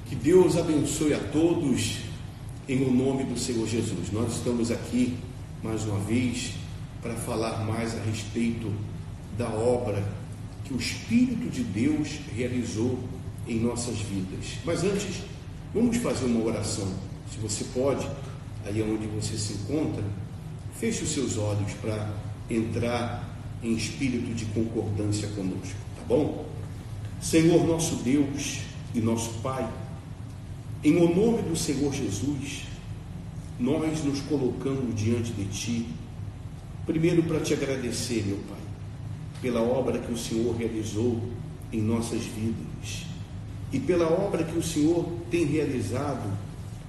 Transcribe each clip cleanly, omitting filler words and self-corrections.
Que Deus abençoe a todos em o nome do Senhor Jesus. Nós estamos aqui mais uma vez para falar mais a respeito da obra que o Espírito de Deus realizou em nossas vidas. Mas antes, vamos fazer uma oração. Se você pode, aí onde você se encontra, feche os seus olhos para entrar em espírito de concordância conosco, tá bom? Senhor nosso Deus e nosso Pai, em o nome do Senhor Jesus, nós nos colocamos diante de Ti, primeiro para Te agradecer, meu Pai, pela obra que o Senhor realizou em nossas vidas e pela obra que o Senhor tem realizado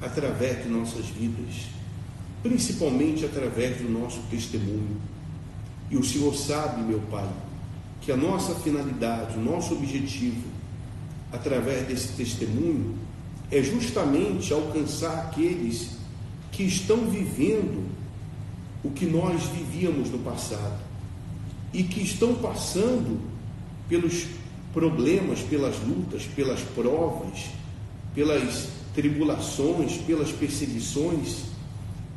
através de nossas vidas, principalmente através do nosso testemunho. E o Senhor sabe, meu Pai, que a nossa finalidade, o nosso objetivo, através desse testemunho, é justamente alcançar aqueles que estão vivendo o que nós vivíamos no passado e que estão passando pelos problemas, pelas lutas, pelas provas, pelas tribulações, pelas perseguições,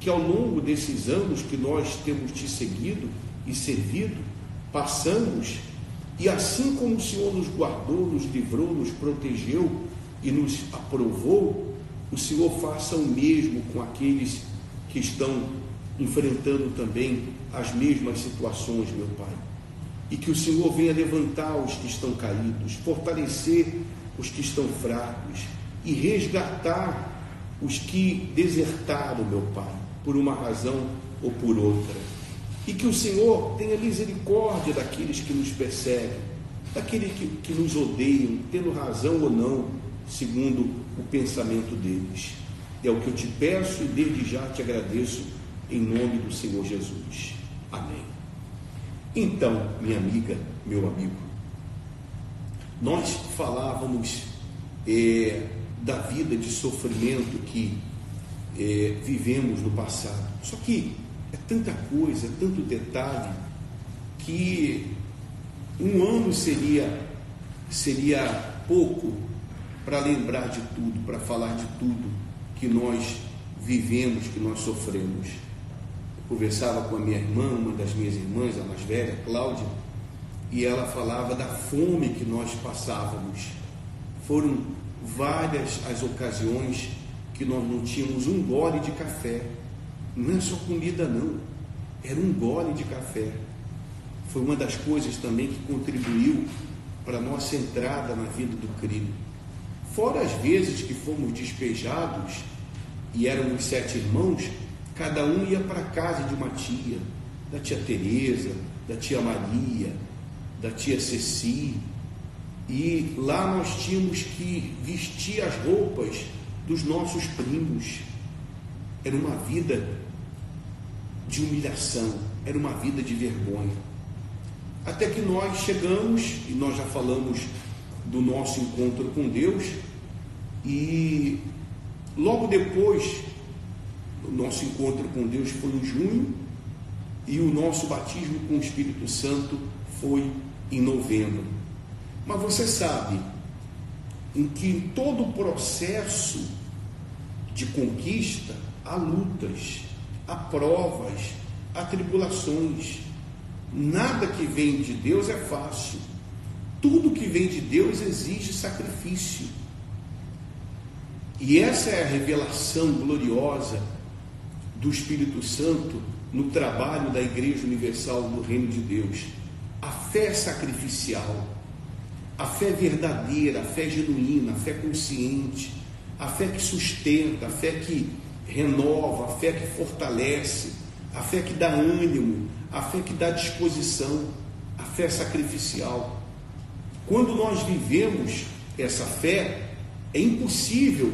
que ao longo desses anos que nós temos te seguido e servido, passamos, e assim como o Senhor nos guardou, nos livrou, nos protegeu e nos aprovou, o Senhor faça o mesmo com aqueles que estão enfrentando também as mesmas situações, meu Pai. E que o Senhor venha levantar os que estão caídos, fortalecer os que estão fracos e resgatar os que desertaram, meu Pai, por uma razão ou por outra. E que o Senhor tenha misericórdia daqueles que nos perseguem, daqueles que nos odeiam, tendo razão ou não, segundo o pensamento deles. É o que eu te peço e desde já te agradeço em nome do Senhor Jesus. Amém. Então, minha amiga, meu amigo, nós falávamos da vida de sofrimento que vivemos no passado. Só que é tanta coisa, é tanto detalhe, que um ano seria pouco para lembrar de tudo, para falar de tudo que nós vivemos, que nós sofremos. Eu conversava com a minha irmã, uma das minhas irmãs, a mais velha, Cláudia, e ela falava da fome que nós passávamos. Foram várias as ocasiões que nós não tínhamos um gole de café. Não é só comida não, era um gole de café. Foi uma das coisas também que contribuiu para a nossa entrada na vida do crime. Fora as vezes que fomos despejados e éramos 7 irmãos, cada um ia para a casa de uma tia, da tia Teresa, da tia Maria, da tia Ceci, e lá nós tínhamos que vestir as roupas dos nossos primos. Era uma vida de humilhação, era uma vida de vergonha. Até que nós chegamos, e nós já falamos do nosso encontro com Deus, e logo depois, o nosso encontro com Deus foi em junho, e o nosso batismo com o Espírito Santo foi em novembro. Mas você sabe em que em todo o processo de conquista há lutas, há provas, há tribulações. Nada que vem de Deus é fácil. Tudo que vem de Deus exige sacrifício. E essa é a revelação gloriosa do Espírito Santo no trabalho da Igreja Universal do Reino de Deus. A fé sacrificial, a fé verdadeira, a fé genuína, a fé consciente, a fé que sustenta, a fé que renova, a fé que fortalece, a fé que dá ânimo, a fé que dá disposição, a fé sacrificial. Quando nós vivemos essa fé, é impossível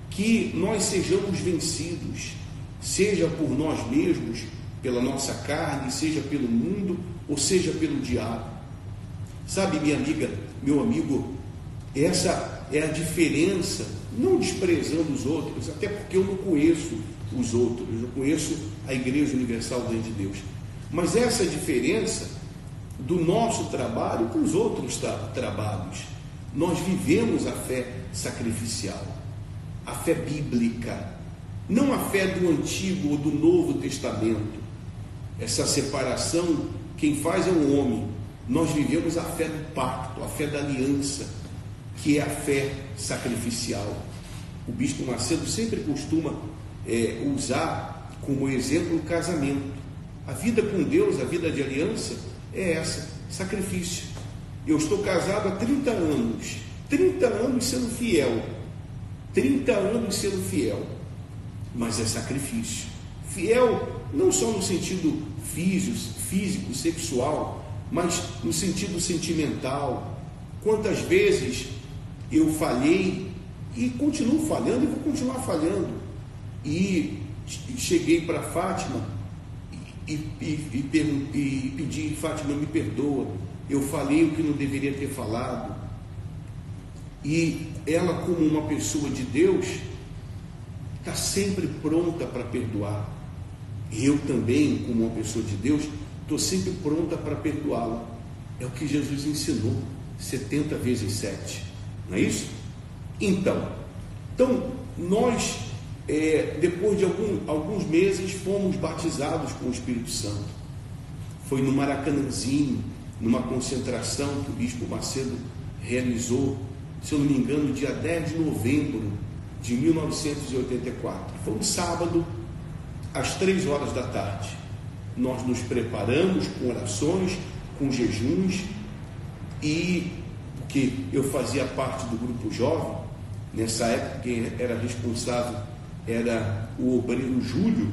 que nós sejamos vencidos, seja por nós mesmos, pela nossa carne, seja pelo mundo, ou seja pelo diabo. Sabe, minha amiga, meu amigo, essa é a diferença, não desprezando os outros, até porque eu não conheço os outros, eu conheço a Igreja Universal do Reino de Deus, mas essa é a diferença do nosso trabalho com os outros trabalhos. Nós vivemos a fé sacrificial, a fé bíblica, não a fé do Antigo ou do Novo Testamento. Essa separação, quem faz é o homem. Nós vivemos a fé do pacto, a fé da aliança, que é a fé sacrificial. O bispo Macedo sempre costuma usar como exemplo o casamento. A vida com Deus, a vida de aliança, é essa, sacrifício. Eu estou casado há 30 anos, 30 anos sendo fiel, 30 anos sendo fiel, mas é sacrifício. Fiel não só no sentido físico, sexual, mas no sentido sentimental. Quantas vezes eu falhei e continuo falhando e vou continuar falhando. E cheguei para Fátima e pedi: Fátima, me perdoa, eu falei o que não deveria ter falado. E ela, como uma pessoa de Deus, está sempre pronta para perdoar. Eu também, como uma pessoa de Deus, estou sempre pronta para perdoá-la. É o que Jesus ensinou, 70 vezes 7, não é isso? Então nós, depois de alguns meses, fomos batizados com o Espírito Santo. Foi no Maracanãzinho, numa concentração que o bispo Macedo realizou, se eu não me engano, dia 10 de novembro de 1984. Foi um sábado, às 3 horas da tarde. Nós nos preparamos com orações, com jejuns, e porque eu fazia parte do grupo jovem, nessa época quem era responsável era o obreiro Júlio.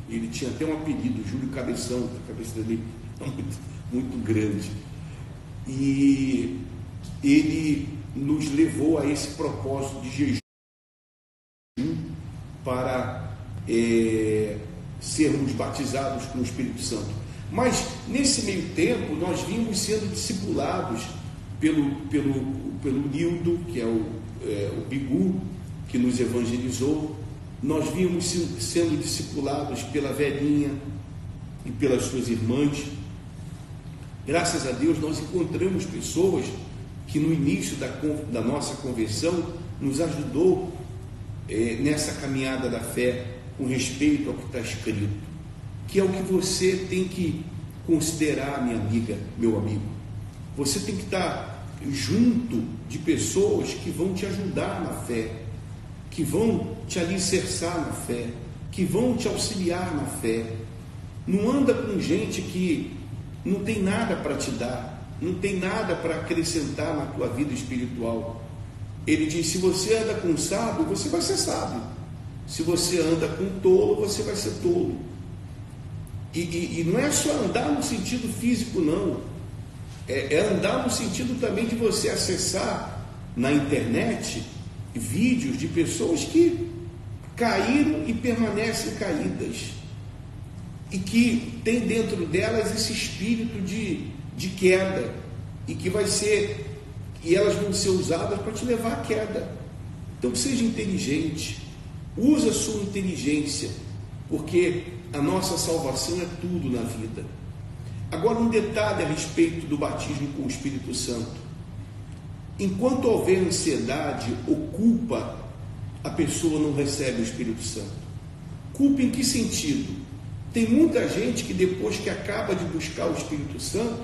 Ele tinha até um apelido, Júlio Cabeção, a cabeça dele é muito grande, e ele nos levou a esse propósito de jejum para sermos batizados com o Espírito Santo. Mas nesse meio tempo nós vimos sendo discipulados pelo Nildo, que é o Bigu, que nos evangelizou. Nós vimos sendo discipulados pela velhinha e pelas suas irmãs. Graças a Deus nós encontramos pessoas que no início da nossa conversão nos ajudou nessa caminhada da fé, com respeito ao que está escrito, que é o que você tem que considerar, minha amiga, meu amigo. Você tem que estar junto de pessoas que vão te ajudar na fé, que vão te alicerçar na fé, que vão te auxiliar na fé. Não anda com gente que não tem nada para te dar, não tem nada para acrescentar na tua vida espiritual. Ele diz: se você anda com sábio, você vai ser sábio. Se você anda com tolo, você vai ser tolo. E não é só andar no sentido físico, não. É andar no sentido também de você acessar na internet vídeos de pessoas que caíram e permanecem caídas, e que tem dentro delas esse espírito de queda, e elas vão ser usadas para te levar à queda. Então seja inteligente, use a sua inteligência, porque a nossa salvação é tudo na vida. Agora, um detalhe a respeito do batismo com o Espírito Santo: enquanto houver ansiedade ou culpa, a pessoa não recebe o Espírito Santo. Culpa em que sentido? Tem muita gente que depois que acaba de buscar o Espírito Santo,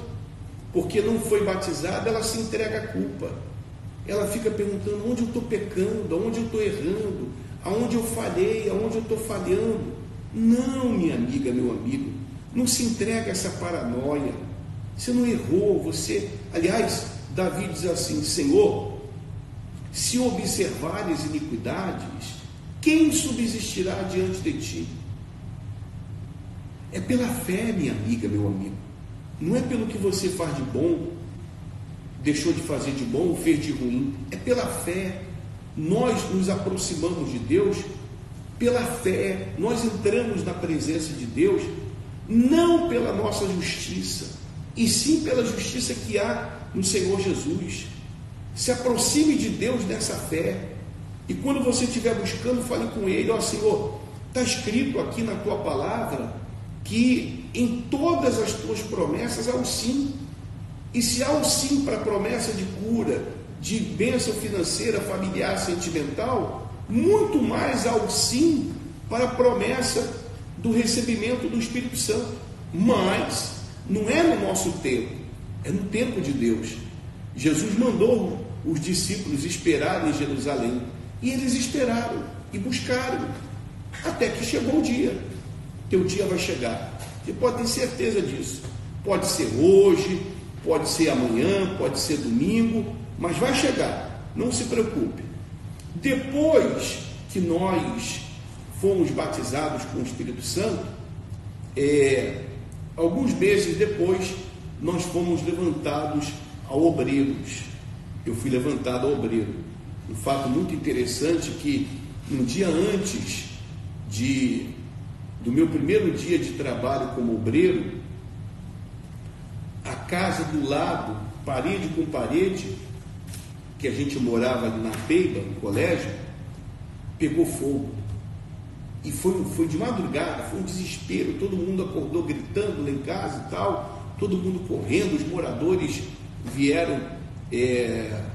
porque não foi batizada, ela se entrega à culpa. Ela fica perguntando: onde eu estou pecando, aonde eu estou errando, aonde eu falhei, aonde eu estou falhando. Não, minha amiga, meu amigo, não se entrega a essa paranoia. Você não errou, aliás, Davi diz assim: Senhor, se observares iniquidades, quem subsistirá diante de ti? É pela fé, minha amiga, meu amigo. Não é pelo que você faz de bom, deixou de fazer de bom ou fez de ruim. É pela fé. Nós nos aproximamos de Deus pela fé. Nós entramos na presença de Deus não pela nossa justiça, e sim pela justiça que há no Senhor Jesus. Se aproxime de Deus nessa fé, e quando você estiver buscando, fale com Ele: ó Senhor, está escrito aqui na Tua palavra que em todas as Tuas promessas há o sim, e se há o sim para a promessa de cura, de bênção financeira, familiar, sentimental, muito mais ao sim para a promessa do recebimento do Espírito Santo. Mas não é no nosso tempo, é no tempo de Deus. Jesus mandou os discípulos esperarem em Jerusalém, e eles esperaram e buscaram, até que chegou o dia. Teu dia vai chegar, você pode ter certeza disso. Pode ser hoje, pode ser amanhã, pode ser domingo, mas vai chegar, não se preocupe. Depois que nós fomos batizados com o Espírito Santo, alguns meses depois, nós fomos levantados a obreiros. Eu fui levantado a obreiro. Um fato muito interessante que um dia antes do meu primeiro dia de trabalho como obreiro, a casa do lado, parede com parede, que a gente morava na Peiba, no colégio, pegou fogo. E foi de madrugada, foi um desespero, todo mundo acordou gritando lá em casa e tal, todo mundo correndo, os moradores vieram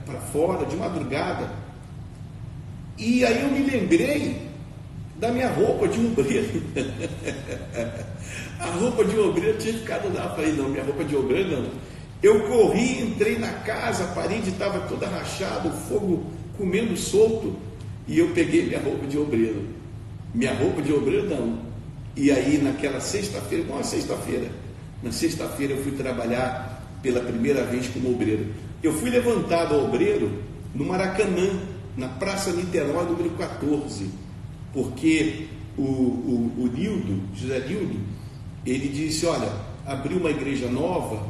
para fora de madrugada. E aí eu me lembrei da minha roupa de obreiro. A roupa de obreiro tinha ficado lá. Falei, não, minha roupa de obreiro não. Eu corri, entrei na casa, a parede estava toda rachada, o fogo comendo solto, e eu peguei minha roupa de obreiro. Minha roupa de obreiro não. E aí naquela sexta-feira, na sexta-feira eu fui trabalhar pela primeira vez como obreiro. Eu fui levantado a obreiro no Maracanã, na Praça Niterói, número 14, porque o Nildo, José Nildo, ele disse, olha, abriu uma igreja nova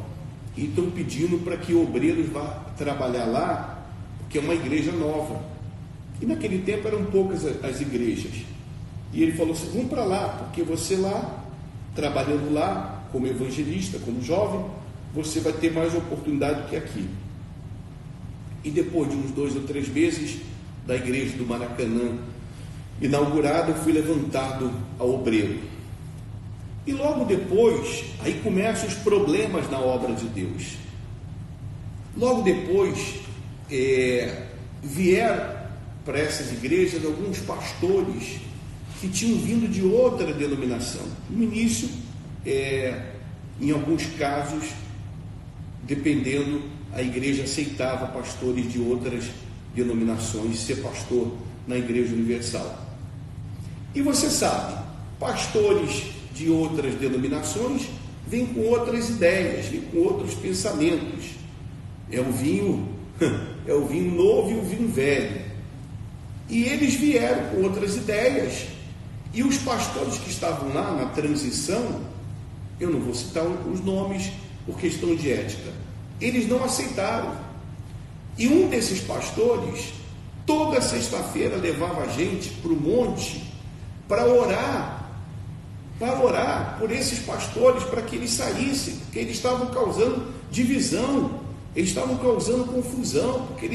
e estão pedindo para que obreiros vá trabalhar lá, porque é uma igreja nova. E naquele tempo eram poucas as igrejas. E ele falou assim, vamos para lá, porque você lá, trabalhando lá, como evangelista, como jovem, você vai ter mais oportunidade do que aqui. E depois de uns 2 ou 3 meses, da igreja do Maracanã inaugurada, eu fui levantado a obreiro. E logo depois, aí começam os problemas na obra de Deus. Logo depois, vieram para essas igrejas alguns pastores que tinham vindo de outra denominação. No início, em alguns casos, dependendo, a igreja aceitava pastores de outras denominações ser pastor na Igreja Universal. E você sabe, pastores de outras denominações vêm com outras ideias, vêm com outros pensamentos. É o vinho novo e o vinho velho. E eles vieram com outras ideias. E os pastores que estavam lá na transição, eu não vou citar os nomes por questão de ética, eles não aceitaram. E um desses pastores, toda sexta-feira, levava a gente para o monte para orar por esses pastores, para que eles saíssem, porque eles estavam causando divisão, eles estavam causando confusão, porque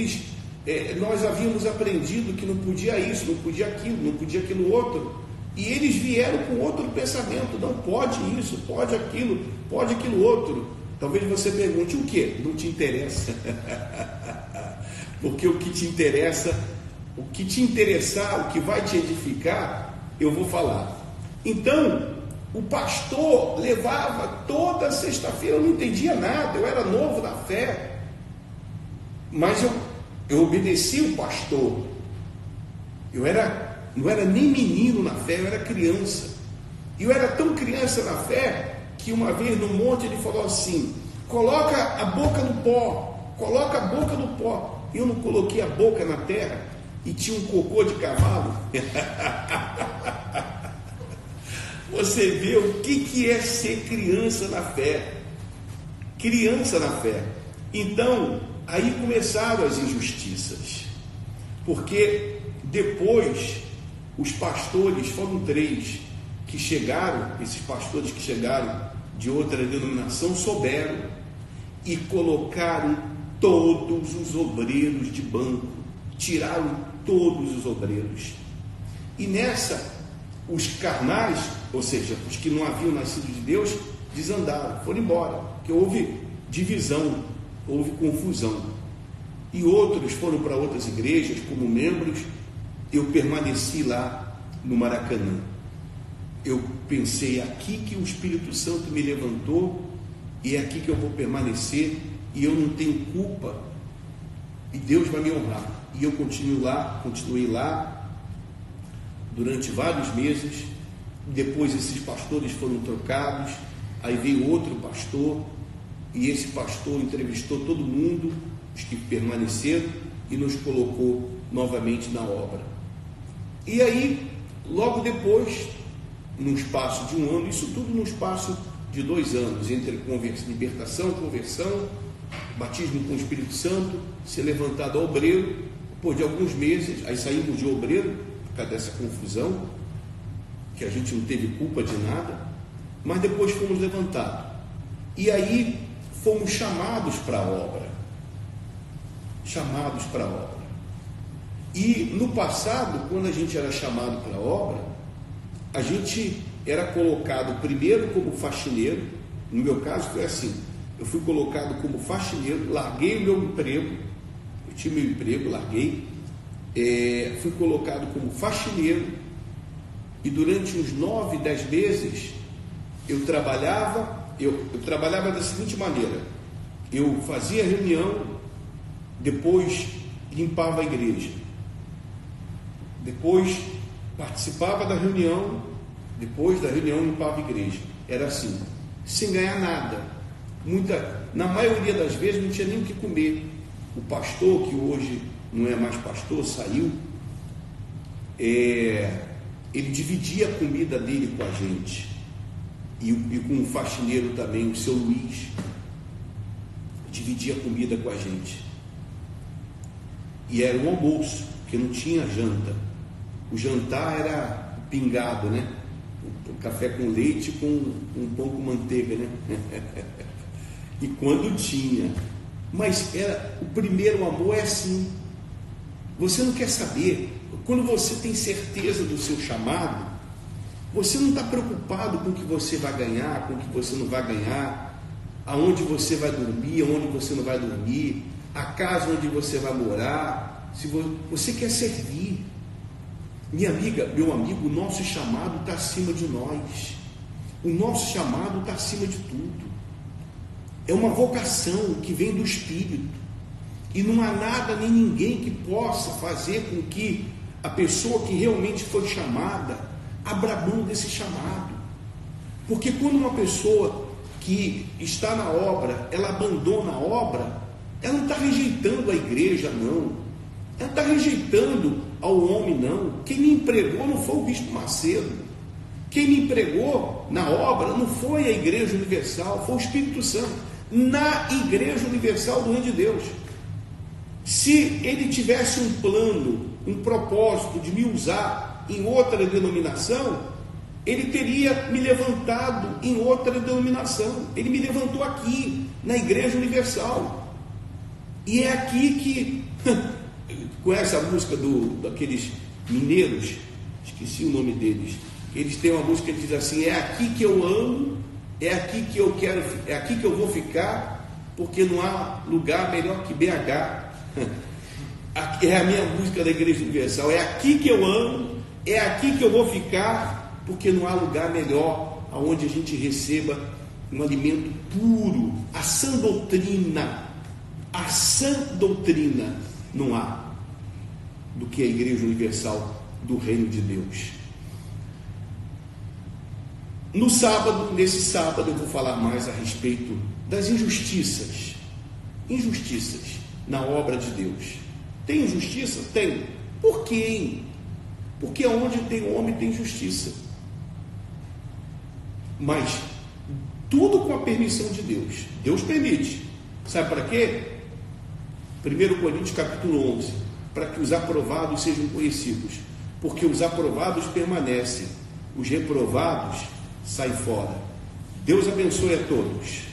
nós havíamos aprendido que não podia isso, não podia aquilo outro, e eles vieram com outro pensamento, não pode isso, pode aquilo outro. Talvez você pergunte, o que? Não te interessa. Porque o que te interessa, o que te interessar, o que vai te edificar, eu vou falar. Então, o pastor levava toda sexta-feira, eu não entendia nada, eu era novo na fé, mas eu obedeci o pastor. Eu não era nem menino na fé, eu era criança. E eu era tão criança na fé que uma vez no monte ele falou assim, coloca a boca no pó, coloca a boca no pó. Eu não coloquei a boca na terra e tinha um cocô de cavalo. Você vê o que é ser criança na fé. Criança na fé. Então, aí começaram as injustiças. Porque depois, os pastores, foram 3 que chegaram, esses pastores que chegaram de outra denominação, souberam e colocaram todos os obreiros de banco, tiraram todos os obreiros. E nessa, os carnais, ou seja, os que não haviam nascido de Deus, desandaram, foram embora, porque houve divisão, houve confusão. e outros foram para outras igrejas como membros. Eu permaneci lá no Maracanã. Eu pensei, aqui que o Espírito Santo me levantou, e é aqui que eu vou permanecer, e eu não tenho culpa, e Deus vai me honrar. E eu continuei lá durante vários meses. Depois esses pastores foram trocados, aí veio outro pastor, e esse pastor entrevistou todo mundo, os que permaneceram, e nos colocou novamente na obra. E aí, logo depois, num espaço de 1 ano, isso tudo num espaço de 2 anos, entre libertação, conversão, batismo com o Espírito Santo, ser levantado a obreiro. Depois de alguns meses, aí saímos de obreiro, por causa dessa confusão, que a gente não teve culpa de nada, mas depois fomos levantados. E aí fomos chamados para a obra. Chamados para a obra. E no passado, quando a gente era chamado para a obra, a gente era colocado primeiro como faxineiro. No meu caso foi assim, eu fui colocado como faxineiro, larguei o meu emprego, eu tinha meu emprego, larguei, fui colocado como faxineiro, e durante uns 9, 10 meses eu trabalhava da seguinte maneira: eu fazia reunião, depois limpava a igreja, depois participava da reunião, depois da reunião limpava a igreja. Era assim, sem ganhar nada. Na maioria das vezes não tinha nem o que comer. O pastor, que hoje não é mais pastor, saiu, ele dividia a comida dele com a gente, e com o faxineiro também, o seu Luiz, dividia a comida com a gente. E era um almoço, porque não tinha janta. O jantar era pingado, né? O café com leite com um pão com manteiga, né? E quando tinha. Mas o primeiro amor é assim. Você não quer saber. Quando você tem certeza do seu chamado, você não está preocupado com o que você vai ganhar, com o que você não vai ganhar, aonde você vai dormir, aonde você não vai dormir, a casa onde você vai morar. Se você quer servir. Minha amiga, meu amigo, o nosso chamado está acima de nós. O nosso chamado está acima de tudo. É uma vocação que vem do Espírito. E não há nada nem ninguém que possa fazer com que a pessoa que realmente foi chamada abra mão desse chamado. Porque quando uma pessoa que está na obra, ela abandona a obra, ela não está rejeitando a igreja, não. Ela está rejeitando ao homem, não. Quem me empregou não foi o Bispo Macedo. Quem me empregou na obra não foi a Igreja Universal, foi o Espírito Santo. Na Igreja Universal do Reino de Deus. Se ele tivesse um plano, um propósito de me usar em outra denominação, ele teria me levantado em outra denominação. Ele me levantou aqui, na Igreja Universal. E é aqui que... Conhece a música daqueles mineiros? Esqueci o nome deles. Eles têm uma música que diz assim: é aqui que eu amo, é aqui que eu quero, é aqui que eu vou ficar, porque não há lugar melhor que BH. É a minha música da Igreja Universal. É aqui que eu amo, é aqui que eu vou ficar, porque não há lugar melhor aonde a gente receba um alimento puro, a sã doutrina. A sã doutrina não há do que a Igreja Universal do Reino de Deus. Nesse sábado eu vou falar mais a respeito das injustiças na obra de Deus. Tem injustiça? Tem. Por quê? Porque onde tem homem tem justiça. Mas tudo com a permissão de Deus. Deus permite. Sabe para quê? 1 Coríntios capítulo 11, para que os aprovados sejam conhecidos, porque os aprovados permanecem, os reprovados saem fora. Deus abençoe a todos.